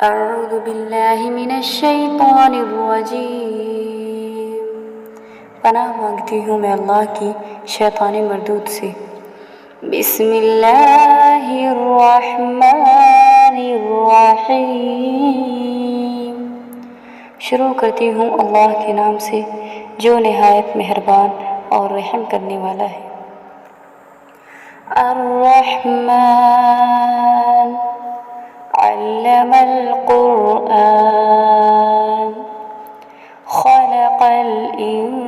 اعوذ باللہ من الشیطان الرجیم، پناہ مانگتی ہوں میں اللہ کی شیطان مردود سے۔ بسم اللہ الرحمن الرحیم، شروع کرتی ہوں اللہ کے نام سے جو نہایت مہربان اور رحم کرنے والا ہے۔ الرحمن علم القرآن خلق الإنسان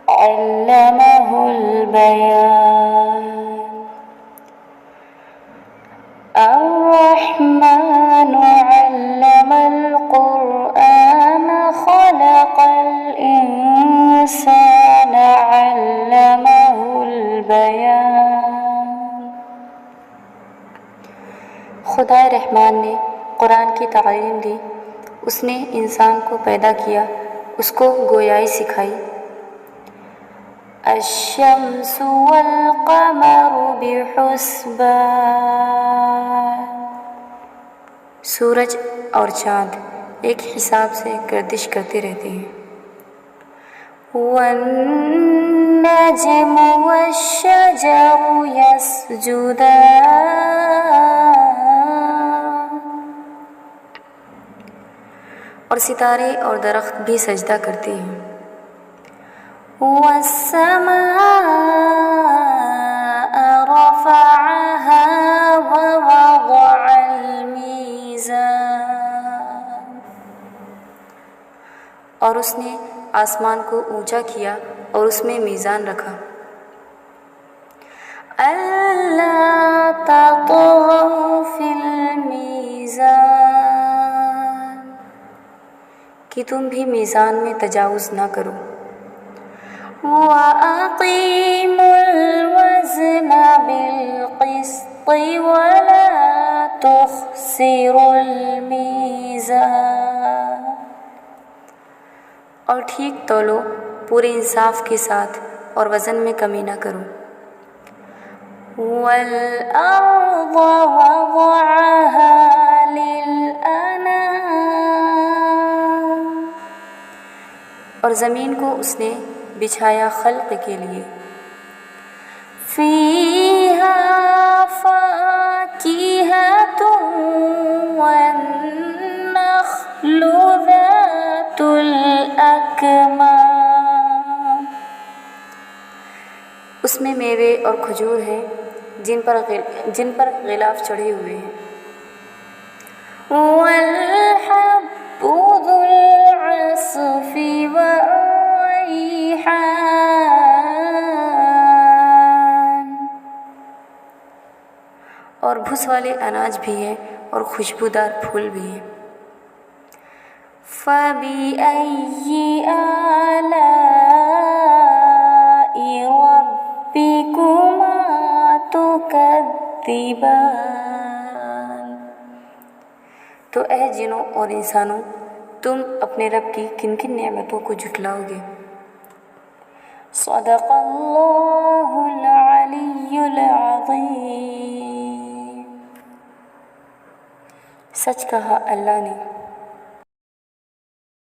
علمه البيان۔ الرحمن علم القرآن خلق الإنسان علمه البيان۔ خدا رحمان نے قرآن کی تعلیم دی، اس نے انسان کو پیدا کیا، اس کو گویائی سکھائی۔ الشمس والقمر بحسبان، سورج اور چاند ایک حساب سے گردش کرتے رہتے ہیں۔ والنجم والشجر يسجدان، اور ستارے اور درخت بھی سجدہ کرتے ہیں۔ والسماء رفعها ووضع الميزان، اور اس نے آسمان کو اونچا کیا اور اس میں میزان رکھا۔ الا تطغوا فی المیزان، کہ تم بھی میزان میں تجاوز نہ کرو۔ وَأَقِيمُوا الْوَزْنَ بِالْقِسْطِ وَلَا تُخْسِرُوا الْمِيزَانَ، اور ٹھیک تولو پورے انصاف کے ساتھ اور وزن میں کمی نہ کرو۔ وَالْأَرْضَ وَضَعَهَا لِلْأَنَامِ، اور زمین کو اس نے بچھایا خلق کے لیے۔ فِيهَا فَاكِهَةٌ وَالنَّخْلُ ذَاتُ الْأَكْمَامِ، اس میں میوے اور کھجور ہیں جن پر غلاف چڑھے ہوئے ہیں۔ وَالْحَبُّ ذُو الْعَصْفِ وَالرَّيْحَانِ، اور بھس والے اناج بھی ہیں اور خوشبودار پھول بھی ہیں۔ فَبِأَيِّ آلَاءِ رَبِّكُمَا تُكَذِّبَانِ، تو اے جنوں اور انسانوں، تم اپنے رب کی کن کن نعمتوں کو جھٹلاؤ گے۔ صدق اللہ العلی العظیم، سچ کہا اللہ نے۔